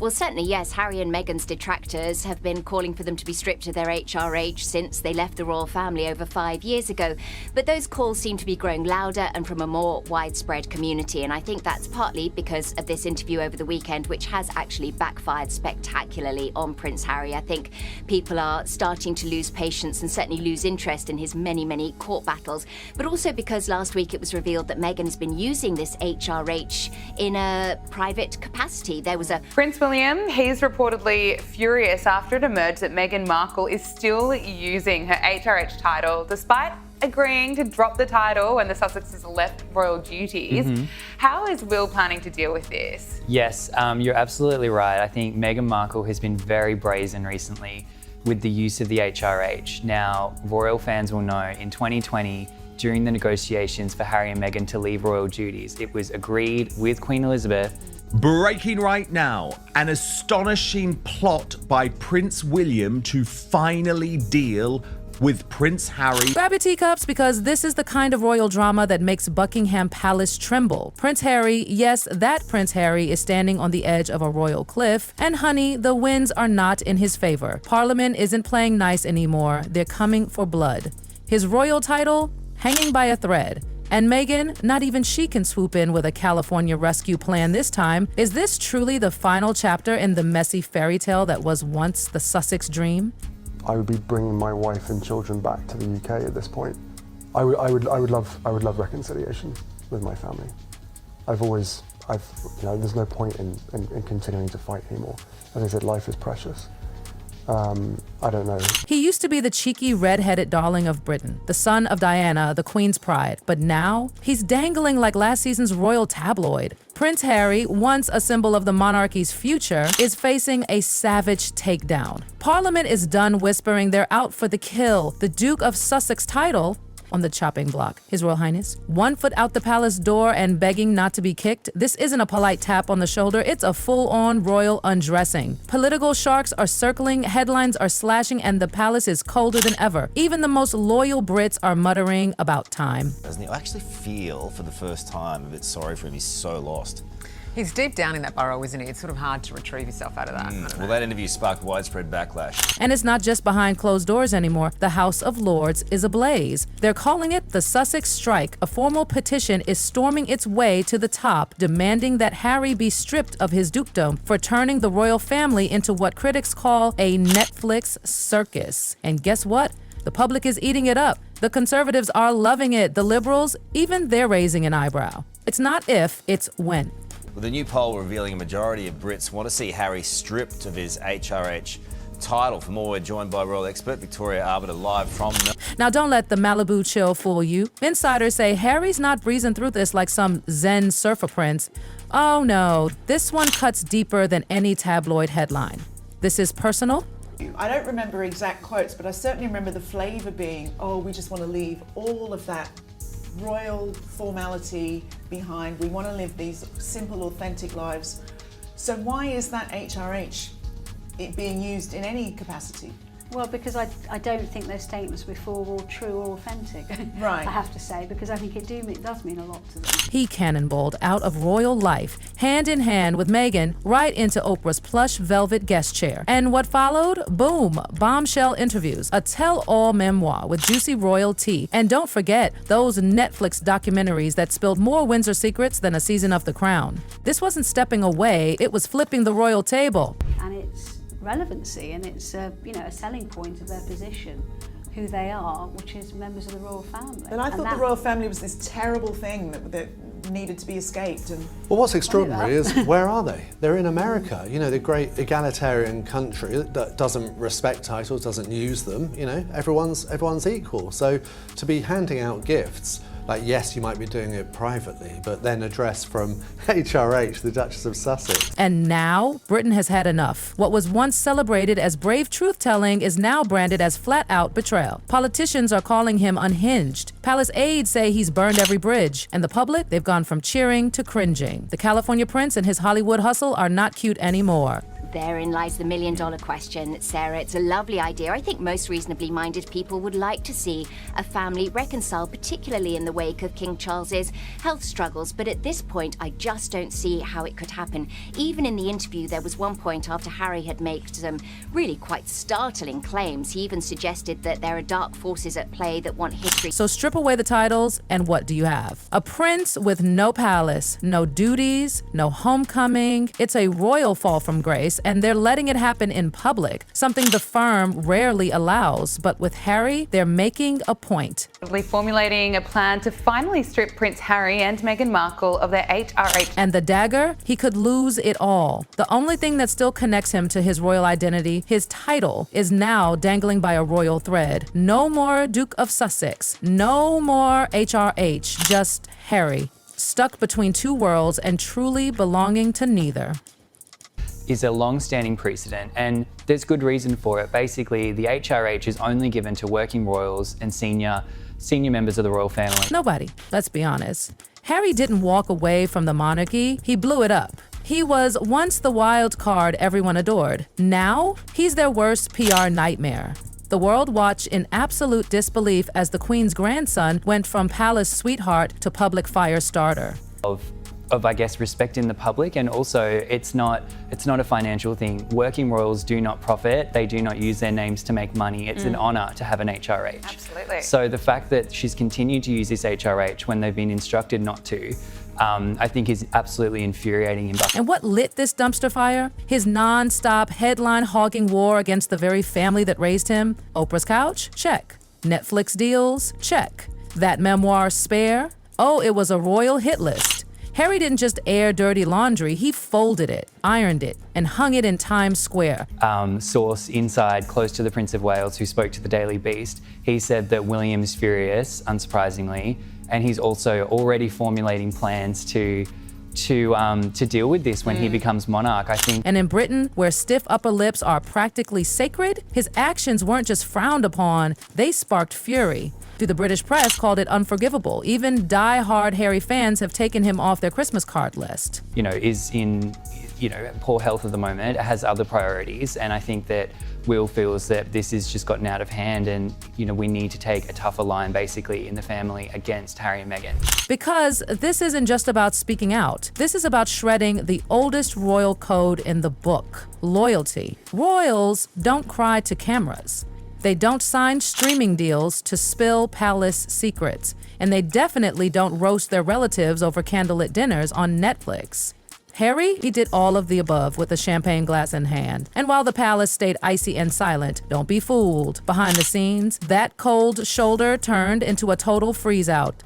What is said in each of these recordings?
Well, certainly, yes. Harry and Meghan's detractors have been calling for them to be stripped of their HRH since they left the royal family over 5 years ago. But those calls seem to be growing louder and from a more widespread community. And I think that's partly because of this interview over the weekend, which has actually backfired spectacularly on Prince Harry. I think people are starting to lose patience and certainly lose interest in his many, many court battles. But also because last week it was revealed that Meghan has been using this HRH in a private capacity. There was a Prince William, he's reportedly furious after it emerged that Meghan Markle is still using her HRH title despite agreeing to drop the title when the Sussexes left royal duties. How is Will planning to deal with this? Yes, you're absolutely right. I think Meghan Markle has been very brazen recently with the use of the HRH. Now, royal fans will know in 2020, during the negotiations for Harry and Meghan to leave royal duties, it was agreed with Queen Elizabeth. Breaking right now, an astonishing plot by Prince William to finally deal with Prince Harry. Grab your teacups because this is the kind of royal drama that makes Buckingham Palace tremble. Prince Harry, yes, that Prince Harry is standing on the edge of a royal cliff. And honey, the winds are not in his favor. Parliament isn't playing nice anymore. They're coming for blood. His royal title, hanging by a thread. And Meghan, not even she can swoop in with a California rescue plan this time. Is this truly the final chapter in the messy fairy tale that was once the Sussex dream? I would be bringing my wife and children back to the UK at this point. I would love reconciliation with my family. There's no point in continuing to fight anymore. As I said, life is precious. I don't know. He used to be the cheeky red-headed darling of Britain, the son of Diana, the Queen's pride. But now, he's dangling like last season's royal tabloid. Prince Harry, once a symbol of the monarchy's future, is facing a savage takedown. Parliament is done whispering they're out for the kill. The Duke of Sussex title on the chopping block. His Royal Highness, 1 foot out the palace door and begging not to be kicked. This isn't a polite tap on the shoulder, it's a full-on royal undressing. Political sharks are circling, headlines are slashing, and the palace is colder than ever. Even the most loyal Brits are muttering about time. Doesn't he? I actually feel, for the first time, a bit sorry for him. He's so lost. He's deep down in that burrow, isn't he? It's sort of hard to retrieve yourself out of that. Well, that interview sparked widespread backlash. And it's not just behind closed doors anymore. The House of Lords is ablaze. They're calling it the Sussex Strike. A formal petition is storming its way to the top, demanding that Harry be stripped of his dukedom for turning the royal family into what critics call a Netflix circus. And guess what? The public is eating it up. The Conservatives are loving it. The Liberals, even they're raising an eyebrow. It's not if, it's when. Well, the new poll revealing a majority of Brits want to see Harry stripped of his HRH title. For more, we're joined by royal expert Victoria Arbiter live from Now, don't let the Malibu chill fool you. Insiders say Harry's not breezing through this like some Zen surfer prince. Oh no, this one cuts deeper than any tabloid headline. This is personal. I don't remember exact quotes, but I certainly remember the flavour being, oh, we just want to leave all of that royal formality behind. We want to live these simple, authentic lives. So why is that HRH it being used in any capacity? Well, because I don't think those statements before were true or authentic, right. I have to say, because I think it does mean a lot to them. He cannonballed out of royal life, hand in hand with Meghan, right into Oprah's plush velvet guest chair. And what followed? Boom, bombshell interviews, a tell-all memoir with juicy royal tea. And don't forget those Netflix documentaries that spilled more Windsor secrets than a season of The Crown. This wasn't stepping away, it was flipping the royal table. And it's relevancy, and it's a selling point of their position, who they are, which is members of the royal family. But I thought the royal family was this terrible thing that needed to be escaped. And well, what's extraordinary is where are they? They're in America, the great egalitarian country that doesn't respect titles, doesn't use them. Everyone's equal. So to be handing out gifts, like, yes, you might be doing it privately, but then addressed from HRH, the Duchess of Sussex. And now, Britain has had enough. What was once celebrated as brave truth-telling is now branded as flat-out betrayal. Politicians are calling him unhinged. Palace aides say he's burned every bridge. And the public, they've gone from cheering to cringing. The California prince and his Hollywood hustle are not cute anymore. Therein lies the million-dollar question, Sarah. It's a lovely idea. I think most reasonably minded people would like to see a family reconcile, particularly in the wake of King Charles's health struggles. But at this point, I just don't see how it could happen. Even in the interview, there was one point after Harry had made some really quite startling claims. He even suggested that there are dark forces at play that want history. So strip away the titles, and what do you have? A prince with no palace, no duties, no homecoming. It's a royal fall from grace, and they're letting it happen in public, something the firm rarely allows. But with Harry, they're making a point. Formulating a plan to finally strip Prince Harry and Meghan Markle of their HRH. And the dagger? He could lose it all. The only thing that still connects him to his royal identity, his title, is now dangling by a royal thread. No more Duke of Sussex. No more HRH. Just Harry, stuck between two worlds and truly belonging to neither. Is a long-standing precedent, and there's good reason for it. Basically, the HRH is only given to working royals and senior members of the royal family. Nobody, let's be honest. Harry didn't walk away from the monarchy, he blew it up. He was once the wild card everyone adored. Now, he's their worst PR nightmare. The world watched in absolute disbelief as the Queen's grandson went from palace sweetheart to public fire starter. Of I guess, respect in the public, and also it's not a financial thing. Working royals do not profit. They do not use their names to make money. It's an honour to have an HRH. Absolutely. So the fact that she's continued to use this HRH when they've been instructed not to, I think is absolutely infuriating him. And what lit this dumpster fire? His non-stop headline-hogging war against the very family that raised him. Oprah's couch? Check. Netflix deals? Check. That memoir, Spare? Oh, it was a royal hit list. Harry didn't just air dirty laundry, he folded it, ironed it, and hung it in Times Square. Source inside, close to the Prince of Wales, who spoke to the Daily Beast, he said that William is furious, unsurprisingly, and he's also already formulating plans to deal with this when he becomes monarch, I think. And in Britain, where stiff upper lips are practically sacred, his actions weren't just frowned upon, they sparked fury. The British press called it unforgivable. Even die-hard Harry fans have taken him off their Christmas card list. Is in, poor health at the moment, has other priorities, and I think that Will feels that this has just gotten out of hand, and we need to take a tougher line basically in the family against Harry and Meghan. Because this isn't just about speaking out. This is about shredding the oldest royal code in the book, loyalty. Royals don't cry to cameras. They don't sign streaming deals to spill palace secrets, and they definitely don't roast their relatives over candlelit dinners on Netflix. Harry, he did all of the above with a champagne glass in hand. And while the palace stayed icy and silent, don't be fooled. Behind the scenes, that cold shoulder turned into a total freeze-out.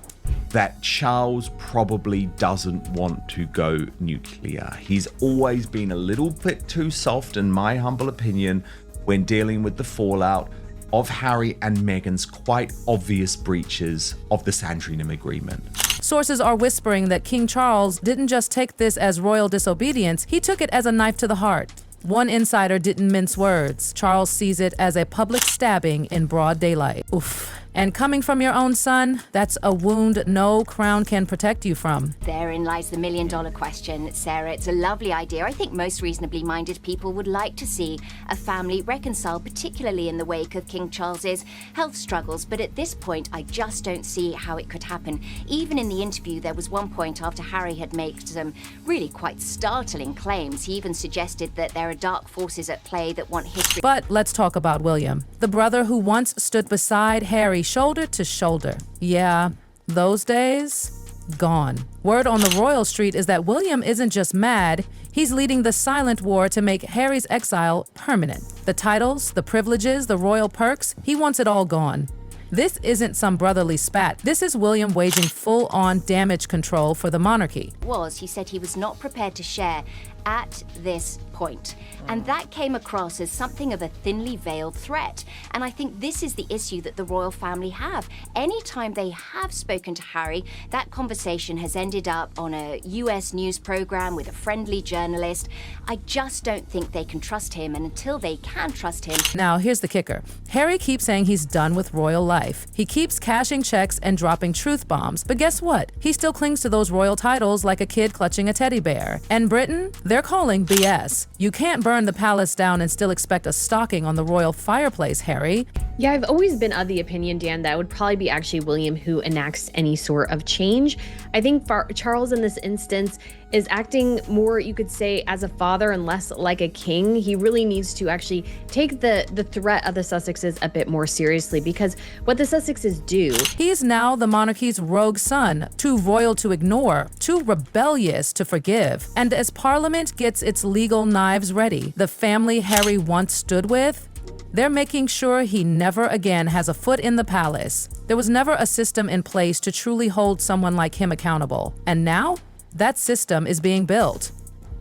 That Charles probably doesn't want to go nuclear. He's always been a little bit too soft, in my humble opinion, when dealing with the fallout of Harry and Meghan's quite obvious breaches of the Sandringham Agreement. Sources are whispering that King Charles didn't just take this as royal disobedience, he took it as a knife to the heart. One insider didn't mince words. Charles sees it as a public stabbing in broad daylight. Oof. And coming from your own son, that's a wound no crown can protect you from. Therein lies the million-dollar question, Sarah. It's a lovely idea. I think most reasonably minded people would like to see a family reconcile, particularly in the wake of King Charles's health struggles. But at this point, I just don't see how it could happen. Even in the interview, there was one point after Harry had made some really quite startling claims. He even suggested that there are dark forces at play that want history. But let's talk about William, the brother who once stood beside Harry shoulder to shoulder. Yeah, those days, gone. Word on the royal street is that William isn't just mad, he's leading the silent war to make Harry's exile permanent. The titles, the privileges, the royal perks, he wants it all gone. This isn't some brotherly spat. This is William waging full-on damage control for the monarchy. He said he was not prepared to share at this point. And that came across as something of a thinly veiled threat. And I think this is the issue that the royal family have. Anytime they have spoken to Harry, that conversation has ended up on a US news program with a friendly journalist. I just don't think they can trust him, and until they can trust him... Now, here's the kicker. Harry keeps saying he's done with royal life. life. He keeps cashing checks and dropping truth bombs, but guess what? He still clings to those royal titles like a kid clutching a teddy bear. And Britain, they're calling BS. You can't burn the palace down and still expect a stocking on the royal fireplace, Harry. Yeah, I've always been of the opinion, Dan, that it would probably be actually William who enacts any sort of change. I think Charles in this instance is acting more, you could say, as a father and less like a king. He really needs to actually take the threat of the Sussexes a bit more seriously, because what the Sussexes do... He is now the monarchy's rogue son, too royal to ignore, too rebellious to forgive. And as Parliament gets its legal knives ready, the family Harry once stood with, they're making sure he never again has a foot in the palace. There was never a system in place to truly hold someone like him accountable. And now, that system is being built.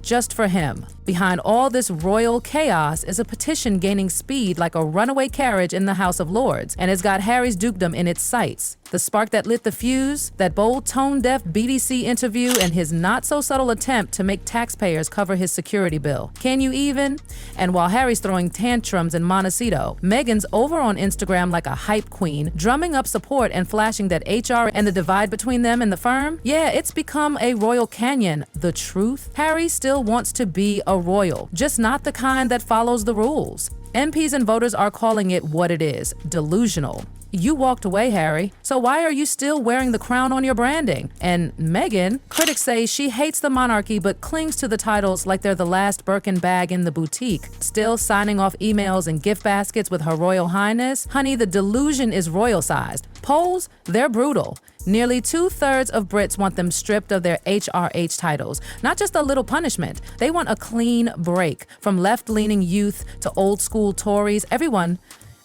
Just for him. Behind all this royal chaos is a petition gaining speed like a runaway carriage in the House of Lords, and it's got Harry's dukedom in its sights. The spark that lit the fuse, that bold tone-deaf BBC interview, and his not-so-subtle attempt to make taxpayers cover his security bill. Can you even? And while Harry's throwing tantrums in Montecito, Meghan's over on Instagram like a hype queen, drumming up support and flashing that HR and the divide between them and the firm? Yeah, it's become a royal canyon. The truth? Harry still wants to be a royal, just not the kind that follows the rules. MPs and voters are calling it what it is, delusional. You walked away, Harry, so why are you still wearing the crown on your branding? And Meghan, critics say she hates the monarchy but clings to the titles like they're the last Birkin bag in the boutique, still signing off emails and gift baskets with Her Royal Highness. Honey, the delusion is royal-sized. Polls, they're brutal. Nearly 2/3 of Brits want them stripped of their HRH titles. Not just a little punishment. They want a clean break. From left-leaning youth to old-school Tories, everyone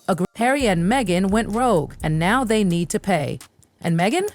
agreed. Harry and Meghan went rogue, and now they need to pay. And Meghan?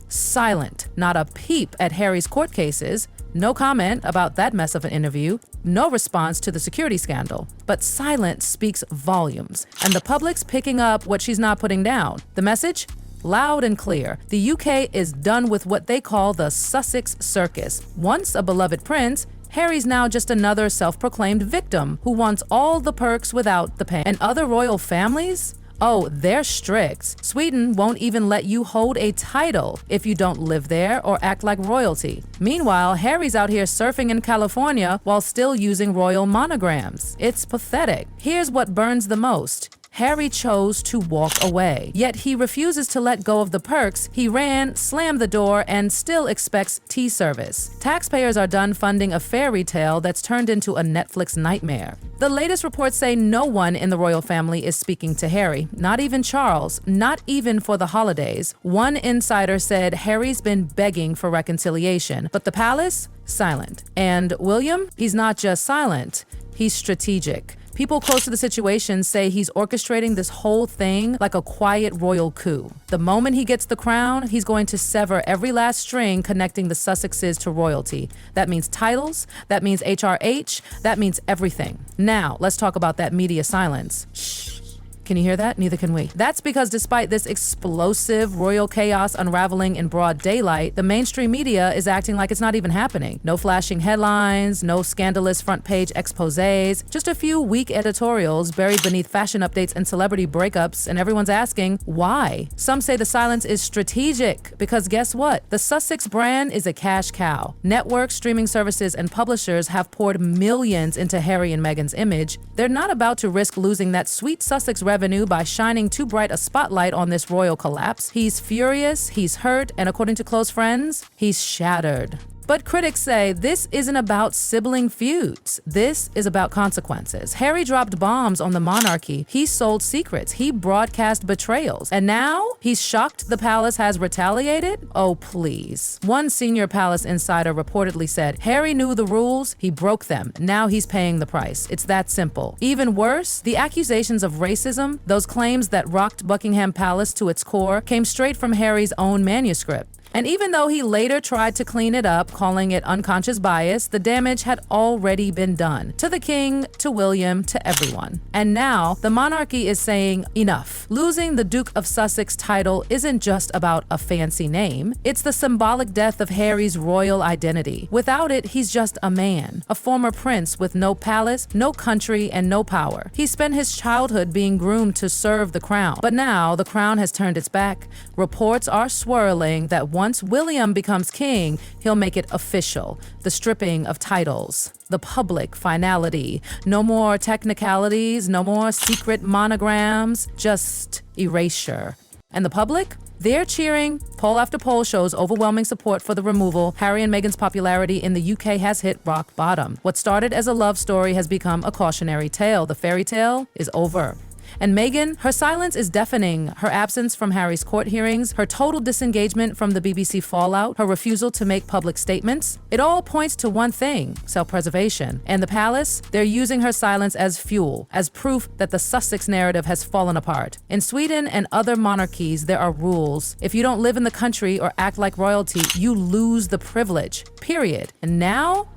Silent. Not a peep at Harry's court cases. No comment about that mess of an interview. No response to the security scandal. But silence speaks volumes. And the public's picking up what she's not putting down. The message? Loud and clear. The UK is done with what they call the Sussex Circus. Once a beloved prince, Harry's now just another self-proclaimed victim who wants all the perks without the pain. And other royal families? Oh, they're strict. Sweden won't even let you hold a title if you don't live there or act like royalty. Meanwhile, Harry's out here surfing in California while still using royal monograms. It's pathetic. Here's what burns the most. Harry chose to walk away, yet he refuses to let go of the perks. He ran, slammed the door, and still expects tea service. Taxpayers are done funding a fairy tale that's turned into a Netflix nightmare. The latest reports say no one in the royal family is speaking to Harry, not even Charles, not even for the holidays. One insider said Harry's been begging for reconciliation, but the palace? Silent. And William? He's not just silent, he's strategic. People close to the situation say he's orchestrating this whole thing like a quiet royal coup. The moment he gets the crown, he's going to sever every last string connecting the Sussexes to royalty. That means titles, that means HRH, that means everything. Now, let's talk about that media silence. Shh. Can you hear that? Neither can we. That's because despite this explosive royal chaos unraveling in broad daylight, the mainstream media is acting like it's not even happening. No flashing headlines, no scandalous front-page exposés, just a few weak editorials buried beneath fashion updates and celebrity breakups, and everyone's asking, why? Some say the silence is strategic, because guess what? The Sussex brand is a cash cow. Networks, streaming services, and publishers have poured millions into Harry and Meghan's image. They're not about to risk losing that sweet Sussex revenue by shining too bright a spotlight on this royal collapse. He's furious, he's hurt, and according to close friends, he's shattered. But critics say this isn't about sibling feuds. This is about consequences. Harry dropped bombs on the monarchy. He sold secrets. He broadcast betrayals. And now he's shocked the palace has retaliated? Oh, please. One senior palace insider reportedly said, Harry knew the rules, he broke them. Now he's paying the price. It's that simple. Even worse, the accusations of racism, those claims that rocked Buckingham Palace to its core, came straight from Harry's own manuscript. And even though he later tried to clean it up, calling it unconscious bias, the damage had already been done. To the king, to William, to everyone. And now, the monarchy is saying enough. Losing the Duke of Sussex title isn't just about a fancy name. It's the symbolic death of Harry's royal identity. Without it, he's just a man, a former prince with no palace, no country, and no power. He spent his childhood being groomed to serve the crown. But now, the crown has turned its back. Reports are swirling that once William becomes king, he'll make it official. The stripping of titles, the public finality. No more technicalities, no more secret monograms, just erasure. And the public? They're cheering. Poll after poll shows overwhelming support for the removal. Harry and Meghan's popularity in the UK has hit rock bottom. What started as a love story has become a cautionary tale. The fairy tale is over. And Meghan, her silence is deafening. Her absence from Harry's court hearings, her total disengagement from the BBC fallout, her refusal to make public statements, it all points to one thing: self-preservation. And the palace, they're using her silence as fuel, as proof that the Sussex narrative has fallen apart. In Sweden and other monarchies, there are rules. If you don't live in the country or act like royalty, you lose the privilege, period. And now,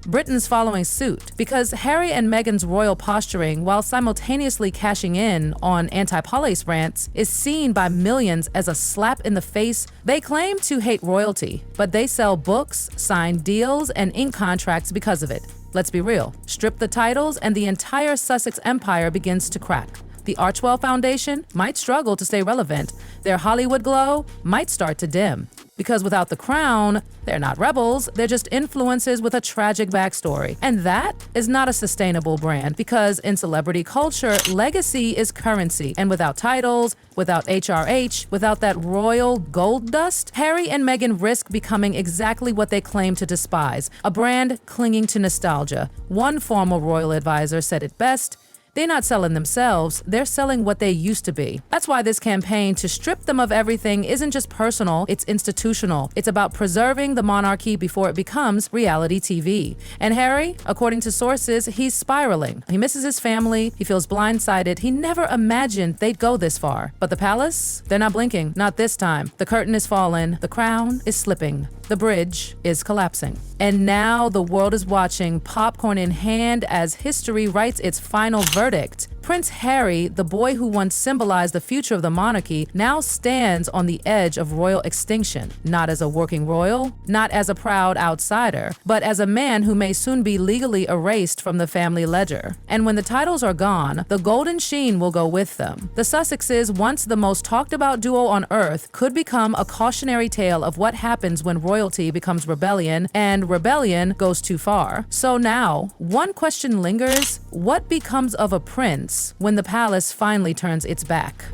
Britain's following suit because Harry and Meghan's royal posturing, while simultaneously cashing in on anti-police rants, is seen by millions as a slap in the face. They claim to hate royalty, but they sell books, sign deals, and ink contracts because of it. Let's be real. Strip the titles and the entire Sussex empire begins to crack. The Archewell Foundation might struggle to stay relevant. Their Hollywood glow might start to dim. Because without the crown, they're not rebels, they're just influences with a tragic backstory. And that is not a sustainable brand because in celebrity culture, legacy is currency. And without titles, without HRH, without that royal gold dust, Harry and Meghan risk becoming exactly what they claim to despise, a brand clinging to nostalgia. One former royal advisor said it best: they're not selling themselves, they're selling what they used to be. That's why this campaign to strip them of everything isn't just personal, it's institutional. It's about preserving the monarchy before it becomes reality TV. And Harry, according to sources, he's spiraling. He misses his family, he feels blindsided. He never imagined they'd go this far. But the palace? They're not blinking, not this time. The curtain is fallen, the crown is slipping. The bridge is collapsing. And now the world is watching, popcorn in hand, as history writes its final verdict. Prince Harry, the boy who once symbolized the future of the monarchy, now stands on the edge of royal extinction, not as a working royal, not as a proud outsider, but as a man who may soon be legally erased from the family ledger. And when the titles are gone, the golden sheen will go with them. The Sussexes, once the most talked about duo on earth, could become a cautionary tale of what happens when royalty becomes rebellion and rebellion goes too far. So now, one question lingers: what becomes of a prince when the palace finally turns its back?